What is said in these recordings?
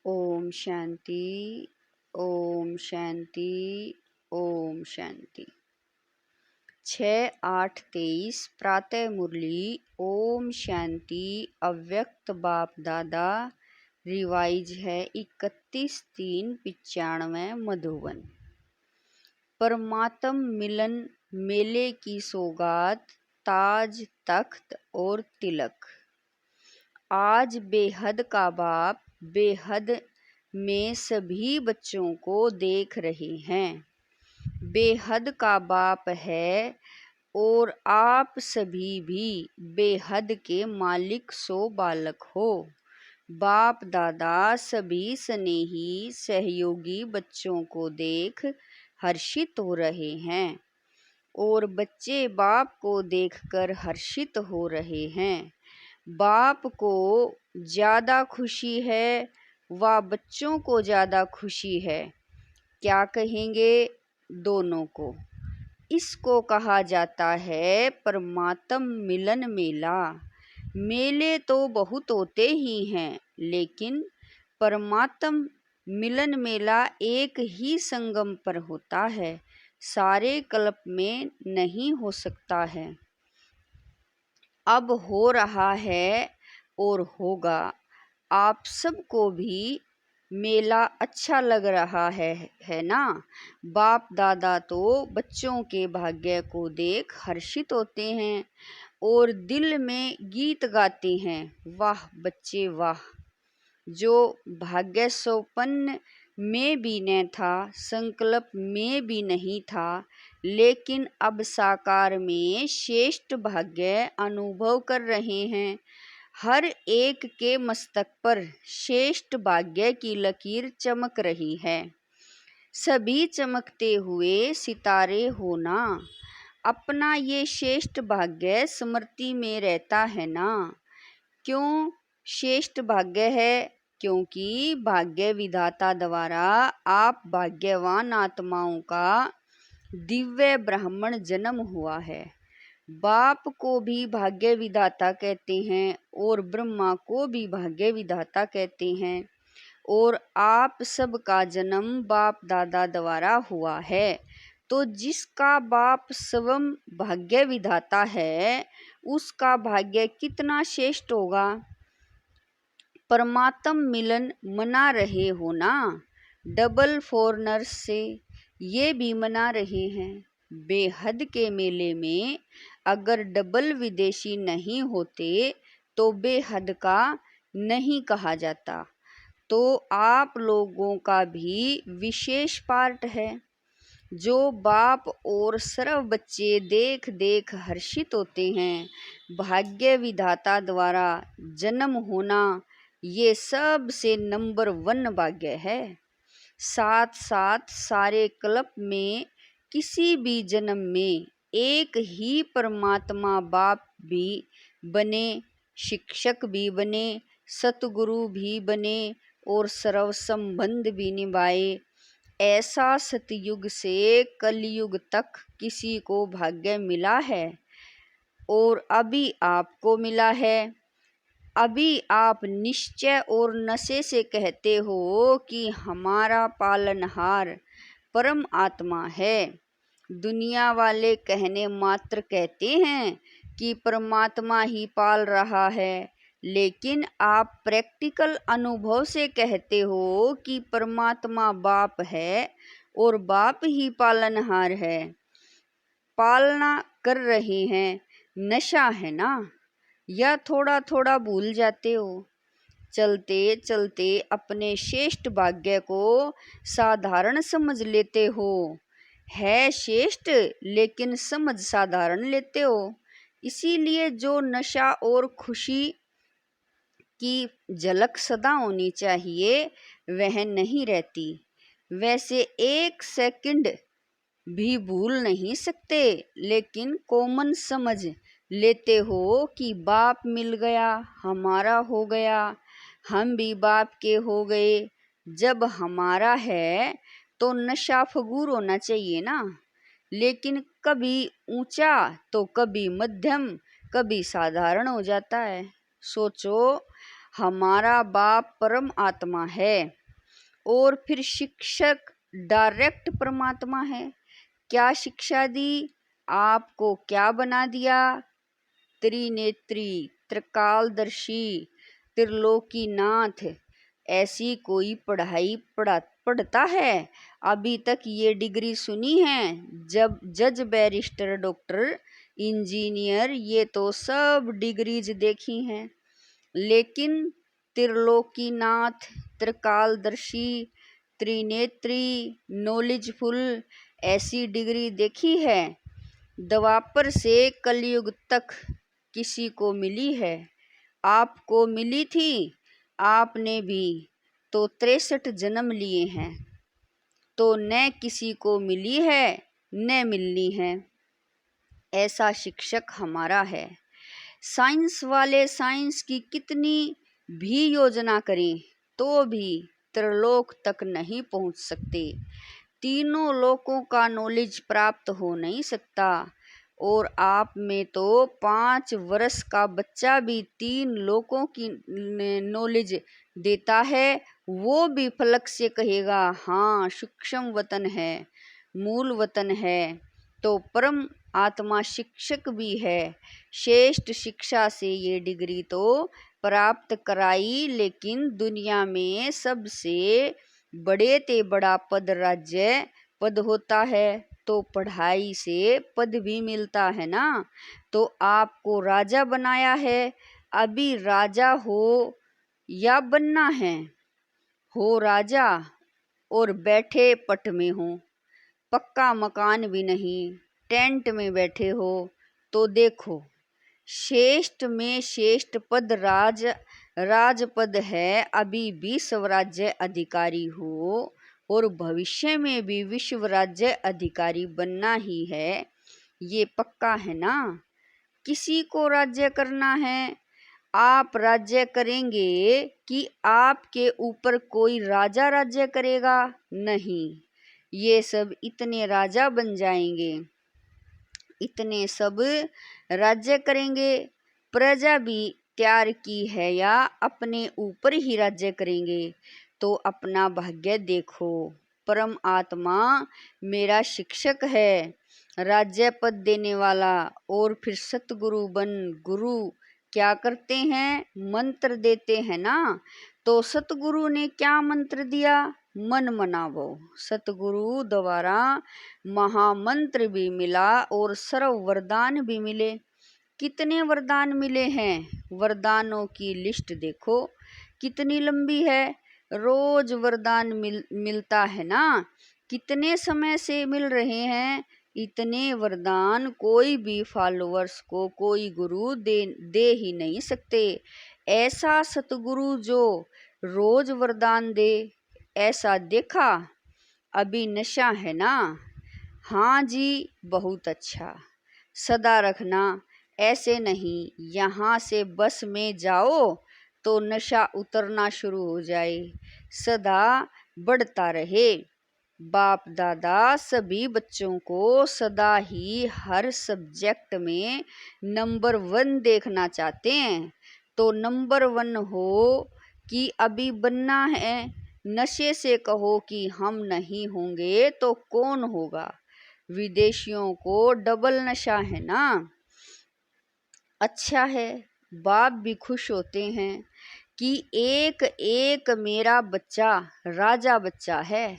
ओम शांति। ओम शांति। ओम शांति। 6-8-23 प्रातः मुरली। ओम शांति। अव्यक्त बाप दादा। रिवाइज है 31-3-95 मधुबन। परमात्म मिलन मेले की सौगात, ताज, तख्त और तिलक। आज बेहद का बाप बेहद में सभी बच्चों को देख रहे हैं। बेहद का बाप है और आप सभी भी बेहद के मालिक सो बालक हो। बाप दादा सभी स्नेही सहयोगी बच्चों को देख हर्षित हो रहे हैं और बच्चे बाप को देखकर हर्षित हो रहे हैं। बाप को ज़्यादा खुशी है व बच्चों को ज़्यादा खुशी है। क्या कहेंगे? दोनों को। इसको कहा जाता है परमात्म मिलन मेला। मेले तो बहुत होते ही हैं, लेकिन परमात्म मिलन मेला एक ही संगम पर होता है, सारे कल्प में नहीं हो सकता है। अब हो रहा है और होगा। आप सबको भी मेला अच्छा लग रहा है ना? बाप दादा तो बच्चों के भाग्य को देख हर्षित होते हैं और दिल में गीत गाते हैं, वाह बच्चे वाह। जो भाग्य सोपन में भी न था, संकल्प में भी नहीं था, लेकिन अब साकार में श्रेष्ठ भाग्य अनुभव कर रहे हैं। हर एक के मस्तक पर श्रेष्ठ भाग्य की लकीर चमक रही है। सभी चमकते हुए सितारे होना, अपना ये श्रेष्ठ भाग्य स्मृति में रहता है ना? क्यों श्रेष्ठ भाग्य है? क्योंकि भाग्य विधाता द्वारा आप भाग्यवान आत्माओं का दिव्य ब्राह्मण जन्म हुआ है। बाप को भी भाग्य विधाता कहते हैं और ब्रह्मा को भी भाग्य विधाता कहते हैं, और आप सबका जन्म बाप दादा द्वारा हुआ है। तो जिसका बाप स्वयं भाग्य विधाता है, उसका भाग्य कितना श्रेष्ठ होगा। परमात्म मिलन मना रहे हो ना? डबल फॉरनर्स से ये भी मना रहे हैं। बेहद के मेले में अगर डबल विदेशी नहीं होते तो बेहद का नहीं कहा जाता। तो आप लोगों का भी विशेष पार्ट है, जो बाप और सर्व बच्चे देख देख हर्षित होते हैं। भाग्य विधाता द्वारा जन्म होना ये सबसे नंबर 1 भाग्य है। साथ साथ सारे कल्प में किसी भी जन्म में एक ही परमात्मा बाप भी बने, शिक्षक भी बने, सतगुरु भी बने और सर्व संबंध भी निभाए। ऐसा सतयुग से कलयुग तक किसी को भाग्य मिला है और अभी आपको मिला है। अभी आप निश्चय और नशे से कहते हो कि हमारा पालनहार परम आत्मा है। दुनिया वाले कहने मात्र कहते हैं कि परमात्मा ही पाल रहा है, लेकिन आप प्रैक्टिकल अनुभव से कहते हो कि परमात्मा बाप है और बाप ही पालनहार है। पालना कर रहे हैं, नशा है ना? या थोड़ा थोड़ा भूल जाते हो? चलते चलते अपने श्रेष्ठ भाग्य को साधारण समझ लेते हो। है श्रेष्ठ लेकिन समझ साधारण लेते हो। इसीलिए जो नशा और खुशी की झलक सदा होनी चाहिए वह नहीं रहती। वैसे 1 सेकंड भी भूल नहीं सकते, लेकिन कॉमन समझ लेते हो कि बाप मिल गया, हमारा हो गया, हम भी बाप के हो गए। जब हमारा है तो नशा फगूर होना चाहिए ना? लेकिन कभी ऊंचा तो कभी मध्यम, कभी साधारण हो जाता है। सोचो, हमारा बाप परम आत्मा है और फिर शिक्षक डायरेक्ट परमात्मा है। क्या शिक्षा दी, आपको क्या बना दिया? त्रिनेत्री, त्रिकालदर्शी, त्रिलोकीनाथ। ऐसी कोई पढ़ता है? अभी तक ये डिग्री सुनी है? जब जज, बैरिस्टर, डॉक्टर, इंजीनियर, ये तो सब डिग्रीज देखी हैं, लेकिन त्रिलोकीनाथ, त्रिकालदर्शी, त्रिनेत्री, नॉलेजफुल, ऐसी डिग्री देखी है? द्वापर से कलयुग तक किसी को मिली है? आपको मिली थी? आपने भी तो 63 जन्म लिए हैं, तो न किसी को मिली है न मिलनी है। ऐसा शिक्षक हमारा है। साइंस वाले साइंस की कितनी भी योजना करें तो भी त्रिलोक तक नहीं पहुंच सकते। तीनों लोकों का नॉलेज प्राप्त हो नहीं सकता। और आप में तो 5 वर्ष का बच्चा भी 3 लोकों की नॉलेज देता है। वो भी फलक से कहेगा हाँ सूक्ष्म वतन है, मूल वतन है। तो परम आत्मा शिक्षक भी है। श्रेष्ठ शिक्षा से ये डिग्री तो प्राप्त कराई, लेकिन दुनिया में सबसे बड़े ते बड़ा पद राज्य पद होता है, तो पढ़ाई से पद भी मिलता है ना। तो आपको राजा बनाया है, अभी राजा हो या बनना है? हो राजा और बैठे पट में हो, पक्का मकान भी नहीं, टेंट में बैठे हो, तो देखो श्रेष्ठ में श्रेष्ठ पद राजपद है। अभी भी स्वराज्य अधिकारी हो और भविष्य में भी विश्व राज्य अधिकारी बनना ही है, ये पक्का है ना। किसी को राज्य करना है, आप राज्य करेंगे कि आपके ऊपर कोई राजा राज्य करेगा? नहीं, ये सब इतने राजा बन जाएंगे, इतने सब राज्य करेंगे। प्रजा भी तैयार की है या अपने ऊपर ही राज्य करेंगे? तो अपना भाग्य देखो। परम आत्मा मेरा शिक्षक है, राज्य पद देने वाला। और फिर सतगुरु बन, गुरु क्या करते हैं? मंत्र देते हैं ना। तो सतगुरु ने क्या मंत्र दिया? मन मनावो। सतगुरु द्वारा महामंत्र भी मिला और सर्व वरदान भी मिले। कितने वरदान मिले हैं? वरदानों की लिस्ट देखो कितनी लंबी है। रोज वरदान मिलता है ना। कितने समय से मिल रहे हैं? इतने वरदान कोई भी फॉलोअर्स को कोई गुरु दे ही नहीं सकते। ऐसा सतगुरु जो रोज वरदान दे, ऐसा देखा? अभी नशा है ना। हाँ जी, बहुत अच्छा, सदा रखना। ऐसे नहीं, यहाँ से बस में जाओ तो नशा उतरना शुरू हो जाए, सदा बढ़ता रहे। बाप दादा सभी बच्चों को सदा ही हर सब्जेक्ट में नंबर 1 देखना चाहते हैं। तो नंबर 1 हो कि अभी बनना है। नशे से कहो कि हम नहीं होंगे तो कौन होगा? विदेशियों को डबल नशा है ना। अच्छा है, बाप भी खुश होते हैं कि एक एक मेरा बच्चा राजा बच्चा है,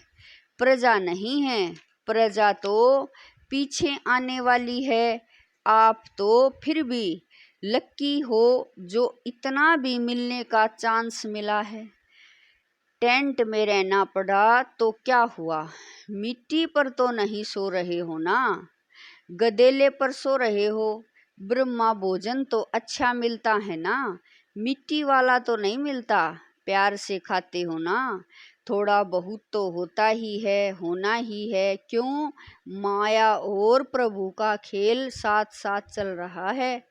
प्रजा नहीं है। प्रजा तो पीछे आने वाली है। आप तो फिर भी लक्की हो जो इतना भी मिलने का चांस मिला है। टेंट में रहना पड़ा तो क्या हुआ? मिट्टी पर तो नहीं सो रहे हो ना, गदेले पर सो रहे हो। ब्रह्मा भोजन तो अच्छा मिलता है ना, मिट्टी वाला तो नहीं मिलता। प्यार से खाते हो ना। थोड़ा बहुत तो होता ही है, होना ही है। क्यों? माया और प्रभु का खेल साथ साथ चल रहा है।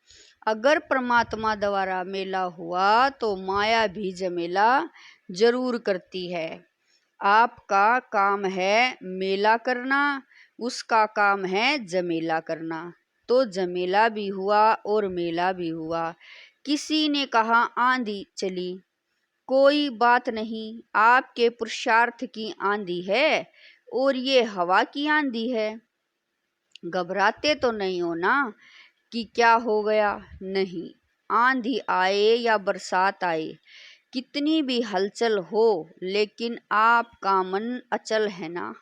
अगर परमात्मा द्वारा मेला हुआ तो माया भी जमेला जरूर करती है। आपका काम है मेला करना, उसका काम है जमेला करना। तो जमेला भी हुआ और मेला भी हुआ। किसी ने कहा आंधी चली कोई बात नहीं, आपके पुरुषार्थ की आंधी है और ये हवा की आंधी है। घबराते तो नहीं हो ना कि क्या हो गया? नहीं, आंधी आए या बरसात आए, कितनी भी हलचल हो, लेकिन आपका मन अचल है ना।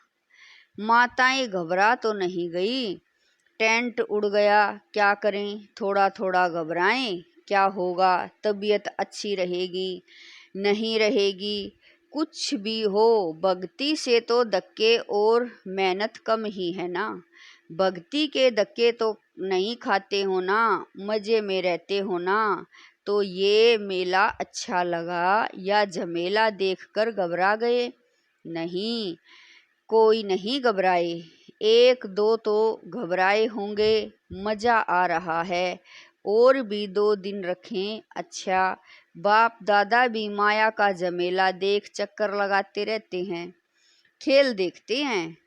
माताएं घबरा तो नहीं गई, टेंट उड़ गया, क्या करें, थोड़ा थोड़ा घबराएं, क्या होगा, तबीयत अच्छी रहेगी, नहीं रहेगी, कुछ भी हो, भक्ति से तो धक्के और मेहनत कम ही है ना। भक्ति के धक्के तो नहीं खाते हो ना, मजे में रहते हो ना। तो ये मेला अच्छा लगा या झमेला देखकर घबरा गए? नहीं, कोई नहीं घबराए, एक दो तो घबराए होंगे। मजा आ रहा है, और भी 2 दिन रखें। अच्छा, बाप दादा भी माया का झमेला देख चक्कर लगाते रहते हैं, खेल देखते हैं।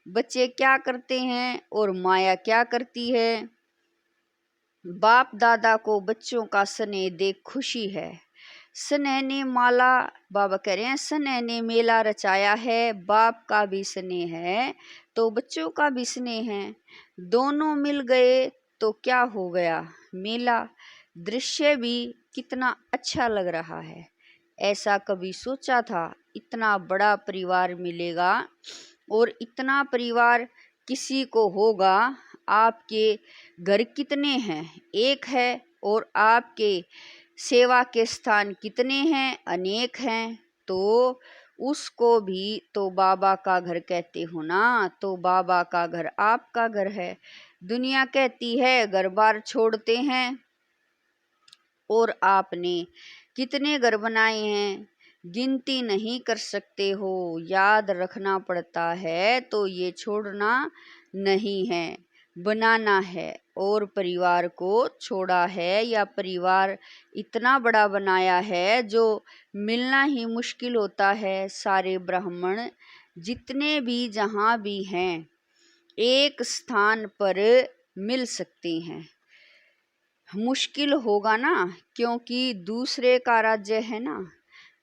बच्चे क्या करते हैं और माया क्या करती है। बाप दादा को बच्चों का स्नेह देख खुशी है। स्नेह ने माला, बाबा कह रहे हैं, स्नेह ने मेला रचाया है। बाप का भी स्नेह है तो बच्चों का भी स्नेह है, दोनों मिल गए तो क्या हो गया, मेला। दृश्य भी कितना अच्छा लग रहा है। ऐसा कभी सोचा था इतना बड़ा परिवार मिलेगा और इतना परिवार किसी को होगा। आपके घर कितने हैं? एक है। और आपके सेवा के स्थान कितने हैं? अनेक हैं। तो उसको भी तो बाबा का घर कहते हो ना। तो बाबा का घर आपका घर है। दुनिया कहती है घर बार छोड़ते हैं, और आपने कितने घर बनाए हैं, गिनती नहीं कर सकते हो। याद रखना पड़ता है तो ये छोड़ना नहीं है, बनाना है। और परिवार को छोड़ा है या परिवार इतना बड़ा बनाया है जो मिलना ही मुश्किल होता है। सारे ब्राह्मण जितने भी जहाँ भी हैं, एक स्थान पर मिल सकते हैं। मुश्किल होगा ना, क्योंकि दूसरे का राज्य है ना,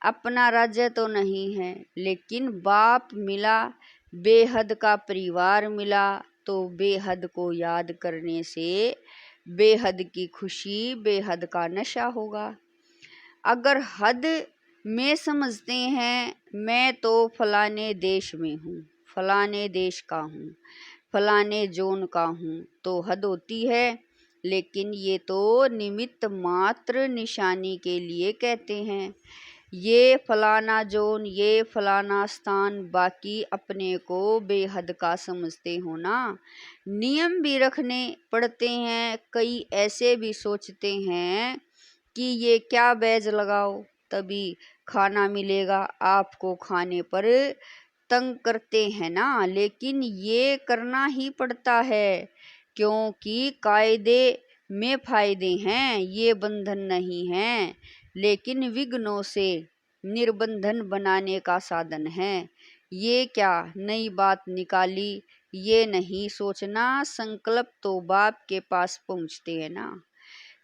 अपना राज्य तो नहीं है। लेकिन बाप मिला, बेहद का परिवार मिला, तो बेहद को याद करने से बेहद की खुशी, बेहद का नशा होगा। अगर हद में समझते हैं मैं तो फलाने देश में हूँ, फलाने देश का हूँ, फलाने जोन का हूँ, तो हद होती है। लेकिन ये तो निमित्त मात्र निशानी के लिए कहते हैं। ये फलाना जोन, ये फलाना स्थान, बाकी अपने को बेहद का समझते हो ना। नियम भी रखने पड़ते हैं। कई ऐसे भी सोचते हैं कि ये क्या बैज लगाओ तभी खाना मिलेगा, आपको खाने पर तंग करते हैं ना। लेकिन ये करना ही पड़ता है, क्योंकि कायदे में फायदे हैं, ये बंधन नहीं है, लेकिन विघ्नों से निर्बंधन बनाने का साधन है। ये क्या नई बात निकाली, ये नहीं सोचना। संकल्प तो बाप के पास पहुँचते हैं ना।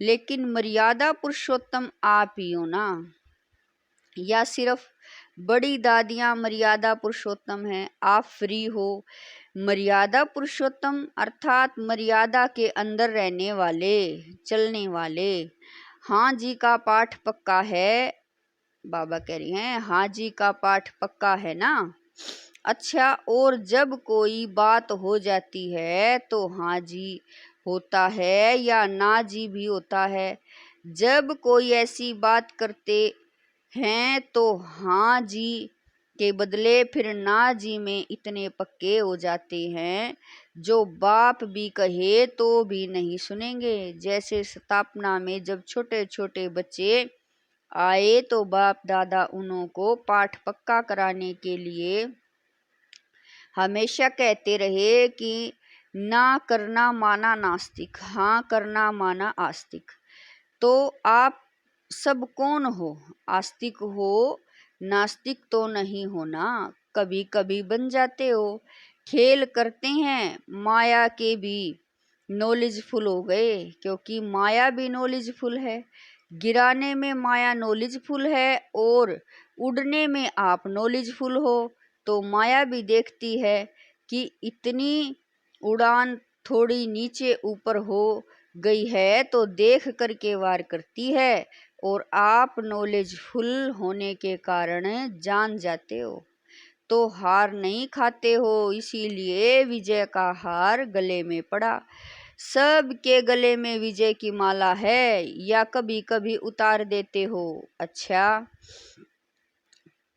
लेकिन मर्यादा पुरुषोत्तम आप ही हो ना, या सिर्फ बड़ी दादियाँ मर्यादा पुरुषोत्तम हैं? आप फ्री हो। मर्यादा पुरुषोत्तम अर्थात मर्यादा के अंदर रहने वाले, चलने वाले। हाँ जी का पाठ पक्का है, बाबा कह रही हैं, हाँ जी का पाठ पक्का है ना। अच्छा, और जब कोई बात हो जाती है तो हाँ जी होता है या ना जी भी होता है। जब कोई ऐसी बात करते हैं तो हाँ जी के बदले फिर ना जी में इतने पक्के हो जाते हैं जो बाप भी कहे तो भी नहीं सुनेंगे। जैसे स्थापना में जब छोटे छोटे बच्चे आए तो बाप दादा उन्हों को पाठ पक्का कराने के लिए हमेशा कहते रहे कि ना करना माना नास्तिक, हाँ करना माना आस्तिक। तो आप सब कौन हो? आस्तिक हो, नास्तिक तो नहीं हो ना। कभी कभी बन जाते हो। खेल करते हैं, माया के भी नॉलेजफुल हो गए, क्योंकि माया भी नॉलेजफुल है। गिराने में माया नॉलेजफुल है और उड़ने में आप नॉलेजफुल हो, तो माया भी देखती है कि इतनी उड़ान थोड़ी नीचे ऊपर हो गई है तो देख करके वार करती है, और आप नॉलेजफुल होने के कारण जान जाते हो तो हार नहीं खाते हो, इसीलिए विजय का हार गले में पड़ा। सबके गले में विजय की माला है या कभी कभी उतार देते हो? अच्छा,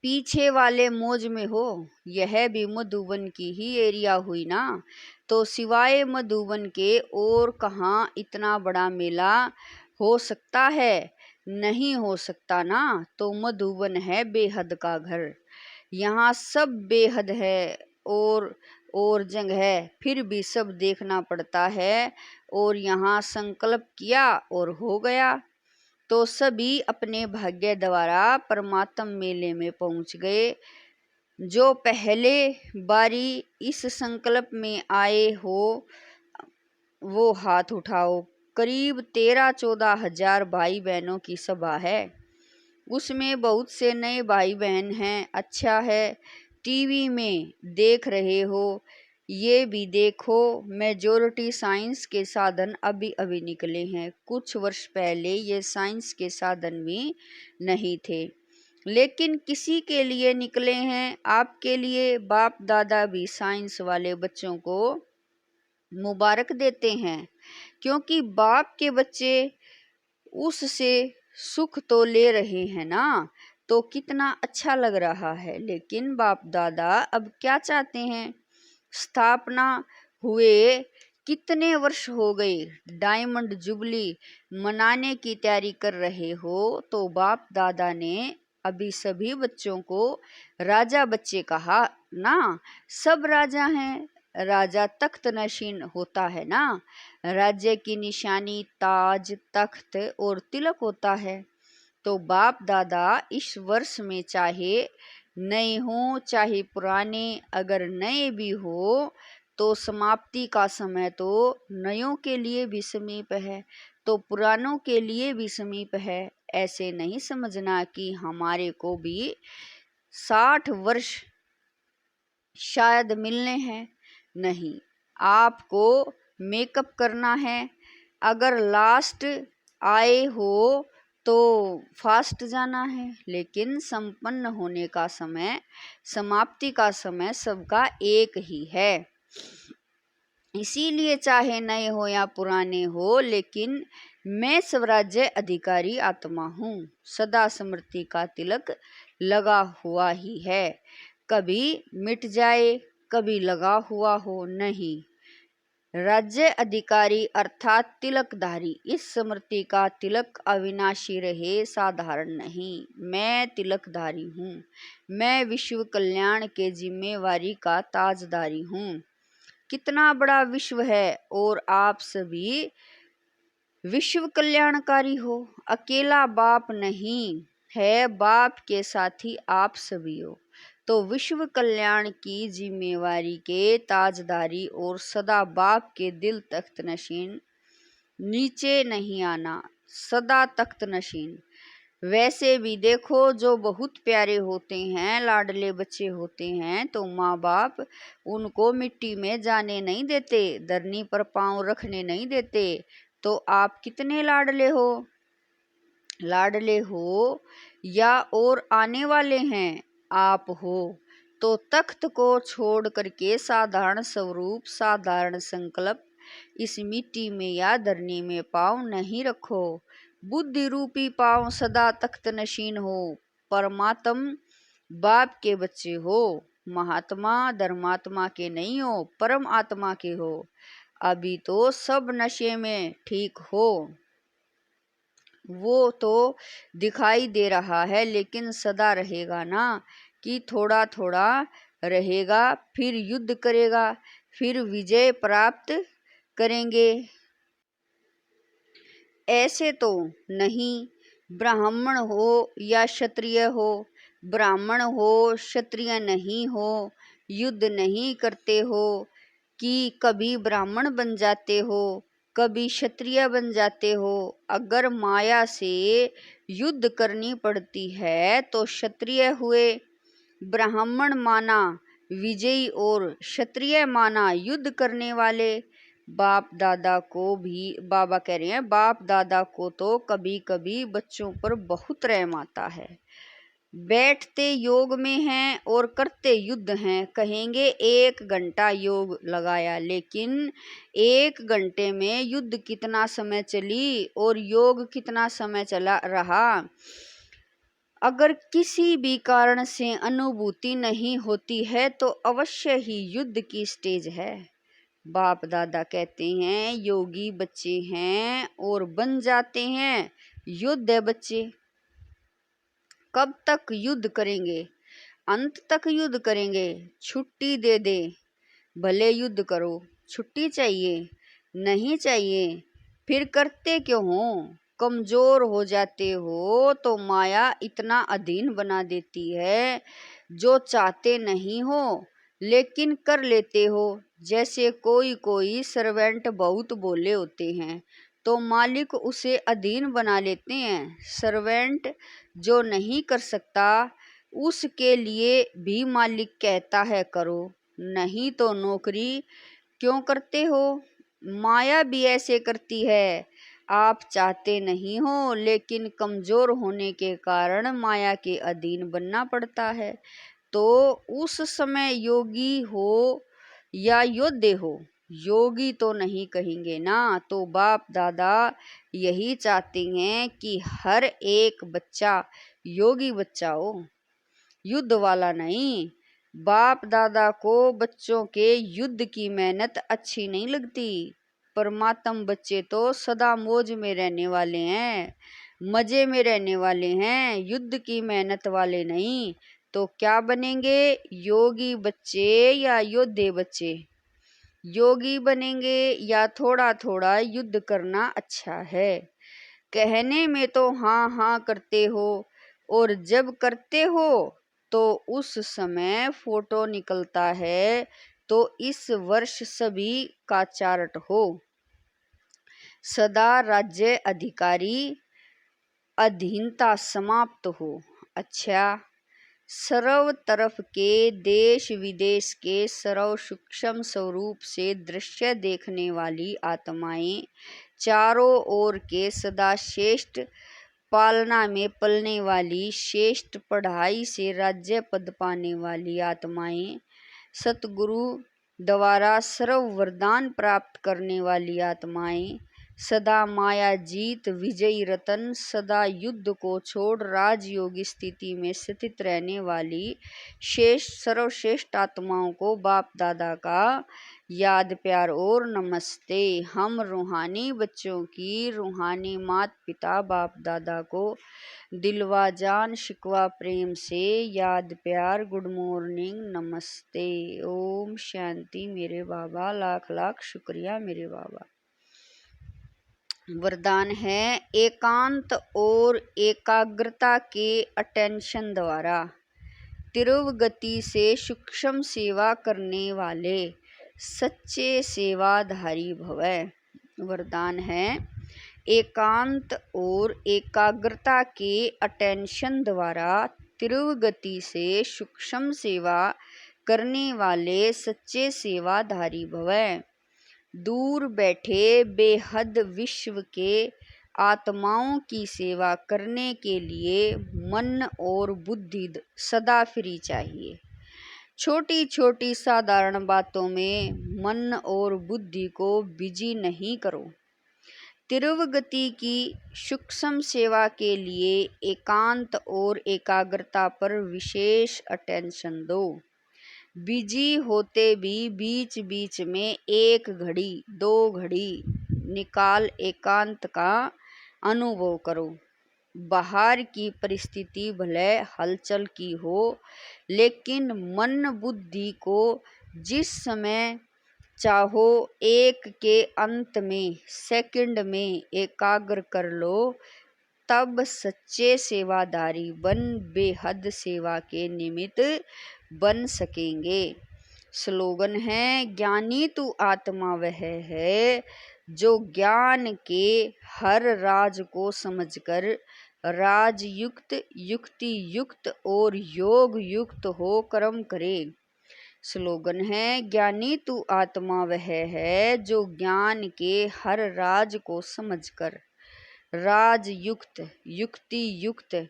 पीछे वाले मौज में हो, यह भी मधुबन की ही एरिया हुई ना, तो सिवाय मधुबन के और कहाँ इतना बड़ा मेला हो सकता है? नहीं हो सकता ना, तो मधुबन है बेहद का घर, यहाँ सब बेहद है और जंग है, फिर भी सब देखना पड़ता है, और यहाँ संकल्प किया और हो गया, तो सभी अपने भाग्य द्वारा परमात्म मेले में पहुंच गए। जो पहले बारी इस संकल्प में आए हो वो हाथ उठाओ। करीब 13-14 हजार भाई बहनों की सभा है, उसमें बहुत से नए भाई बहन हैं। अच्छा है, टीवी में देख रहे हो, ये भी देखो, मेजॉरिटी साइंस के साधन अभी अभी निकले हैं। कुछ वर्ष पहले ये साइंस के साधन भी नहीं थे, लेकिन किसी के लिए निकले हैं, आपके लिए। बाप दादा भी साइंस वाले बच्चों को मुबारक देते हैं, क्योंकि बाप के बच्चे उससे सुख तो ले रहे हैं ना, तो कितना अच्छा लग रहा है। लेकिन बाप दादा अब क्या चाहते हैं? स्थापना हुए कितने वर्ष हो गए, डायमंड जुबली मनाने की तैयारी कर रहे हो, तो बाप दादा ने अभी सभी बच्चों को राजा बच्चे कहा ना। सब राजा हैं, राजा तख्त नशीन होता है ना, राज्य की निशानी ताज तख्त और तिलक होता है। तो बाप दादा इस वर्ष में चाहे नए हो चाहे पुराने, अगर नए भी हो तो समाप्ति का समय तो नयों के लिए भी समीप है, तो पुरानों के लिए भी समीप है। ऐसे नहीं समझना कि हमारे को भी 60 वर्ष शायद मिलने हैं, नहीं, आपको मेकअप करना है। अगर लास्ट आए हो तो फास्ट जाना है, लेकिन संपन्न होने का समय, समाप्ति का समय सबका एक ही है। इसीलिए चाहे नए हो या पुराने हो, लेकिन मैं स्वराज्य अधिकारी आत्मा हूँ, सदा स्मृति का तिलक लगा हुआ ही है, कभी मिट जाए कभी लगा हुआ हो नहीं। राज्य अधिकारी अर्थात तिलकधारी, इस स्मृति का तिलक अविनाशी रहे, साधारण नहीं। मैं तिलकधारी हूँ, मैं विश्व कल्याण के जिम्मेवारी का ताजदारी हूँ। कितना बड़ा विश्व है और आप सभी विश्व कल्याणकारी हो। अकेला बाप नहीं है, बाप के साथी आप सभी हो, तो विश्व कल्याण की जिम्मेवारी के ताजदारी और सदा बाप के दिल तख्त नशीन, नीचे नहीं आना, सदा तख्त नशीन। वैसे भी देखो, जो बहुत प्यारे होते हैं, लाडले बच्चे होते हैं, तो माँ बाप उनको मिट्टी में जाने नहीं देते, धरनी पर पांव रखने नहीं देते। तो आप कितने लाडले हो? लाडले हो या और आने वाले हैं? आप हो। तो तख्त को छोड़ करके साधारण स्वरूप, साधारण संकल्प इस मिट्टी में या धरनी में पांव नहीं रखो। बुद्धि रूपी पांव सदा तख्त नशीन हो। परमात्म बाप के बच्चे हो, महात्मा धर्मात्मा के नहीं हो, परम आत्मा के हो। अभी तो सब नशे में ठीक हो, वो तो दिखाई दे रहा है, लेकिन सदा रहेगा ना, कि थोड़ा थोड़ा रहेगा, फिर युद्ध करेगा, फिर विजय प्राप्त करेंगे। ऐसे तो नहीं, ब्राह्मण हो या क्षत्रिय हो, ब्राह्मण हो क्षत्रिय नहीं हो, युद्ध नहीं करते हो कि कभी ब्राह्मण बन जाते हो, कभी क्षत्रिय बन जाते हो। अगर माया से युद्ध करनी पड़ती है तो क्षत्रिय हुए, ब्राह्मण माना विजयी और क्षत्रिय माना युद्ध करने वाले। बाप दादा को भी, बाबा कह रहे हैं, बाप दादा को तो कभी कभी बच्चों पर बहुत रहम आता है। बैठते योग में हैं और करते युद्ध हैं। कहेंगे 1 घंटा योग लगाया, लेकिन 1 घंटे में युद्ध कितना समय चली और योग कितना समय चला रहा। अगर किसी भी कारण से अनुभूति नहीं होती है तो अवश्य ही युद्ध की स्टेज है। बाप दादा कहते हैं योगी बच्चे हैं और बन जाते हैं युद्ध है बच्चे। कब तक युद्ध करेंगे? अंत तक युद्ध करेंगे। छुट्टी दे दे भले युद्ध करो। छुट्टी चाहिए? नहीं चाहिए। फिर करते क्यों हो? कमजोर हो जाते हो तो माया इतना अधीन बना देती है, जो चाहते नहीं हो लेकिन कर लेते हो। जैसे कोई सर्वेंट बहुत भोले होते हैं तो मालिक उसे अधीन बना लेते हैं। सर्वेंट जो नहीं कर सकता उसके लिए भी मालिक कहता है करो, नहीं तो नौकरी क्यों करते हो। माया भी ऐसे करती है। आप चाहते नहीं हो लेकिन कमजोर होने के कारण माया के अधीन बनना पड़ता है। तो उस समय योगी हो या योद्धे हो, योगी तो नहीं कहेंगे ना। तो बाप दादा यही चाहते हैं कि हर एक बच्चा योगी बच्चा हो, युद्ध वाला नहीं। बाप दादा को बच्चों के युद्ध की मेहनत अच्छी नहीं लगती। परमात्म बच्चे तो सदा मौज में रहने वाले हैं, मजे में रहने वाले हैं, युद्ध की मेहनत वाले नहीं। तो क्या बनेंगे? योगी बच्चे या योद्धे बच्चे? योगी बनेंगे या थोड़ा थोड़ा युद्ध करना अच्छा है? कहने में तो हाँ हाँ करते हो और जब करते हो तो उस समय फोटो निकलता है तो इस वर्ष सभी का चार्ट हो। सदा राज्य अधिकारी अधीनता समाप्त हो। अच्छा, सर्व तरफ के देश विदेश के सर्व सूक्ष्म स्वरूप से दृश्य देखने वाली आत्माएं, चारों ओर के सदा श्रेष्ठ पालना में पलने वाली, श्रेष्ठ पढ़ाई से राज्य पद पाने वाली आत्माएं, सतगुरु द्वारा सर्व वरदान प्राप्त करने वाली आत्माएं, सदा माया जीत विजयी रतन, सदा युद्ध को छोड़ राजयोगी स्थिति में स्थित रहने वाली सर्वश्रेष्ठ आत्माओं को बाप दादा का याद प्यार और नमस्ते। हम रूहानी बच्चों की रूहानी माता पिता बाप दादा को दिलवा जान शिकवा प्रेम से याद प्यार, गुड मॉर्निंग, नमस्ते, ओम शांति मेरे बाबा, लाख लाख शुक्रिया मेरे बाबा। वरदान है एकांत और एकाग्रता के अटेंशन द्वारा तीव्र गति से सूक्ष्म सेवा करने वाले सच्चे सेवाधारी भवै। वरदान है एकांत और एकाग्रता के अटेंशन द्वारा तीव्र गति से सूक्ष्म सेवा करने वाले सच्चे सेवाधारी भवै। दूर बैठे बेहद विश्व के आत्माओं की सेवा करने के लिए मन और बुद्धि सदा फ्री चाहिए। छोटी छोटी साधारण बातों में मन और बुद्धि को बिजी नहीं करो। तीव्र गति की सूक्ष्म सेवा के लिए एकांत और एकाग्रता पर विशेष अटेंशन दो। बिजी होते भी बीच बीच में 1 घड़ी 2 घड़ी निकाल एकांत का अनुभव करो। बाहर की परिस्थिति भले हलचल की हो, लेकिन मन बुद्धि को जिस समय चाहो एक के अंत में सेकंड में एकाग्र कर लो, तब सच्चे सेवादारी बन बेहद सेवा के निमित्त बन सकेंगे। स्लोगन है ज्ञानी तू आत्मा वह है, जो ज्ञान के हर राज को समझकर राजयुक्त, युक्ति युक्त और योग युक्त हो कर्म करे। स्लोगन है, ज्ञानी तू आत्मा वह है जो ज्ञान के हर राज को समझकर राजयुक्त, युक्ति युक्त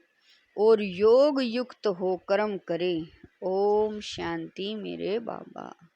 और योग युक्त हो कर्म करे। ओम शांति मेरे बाबा।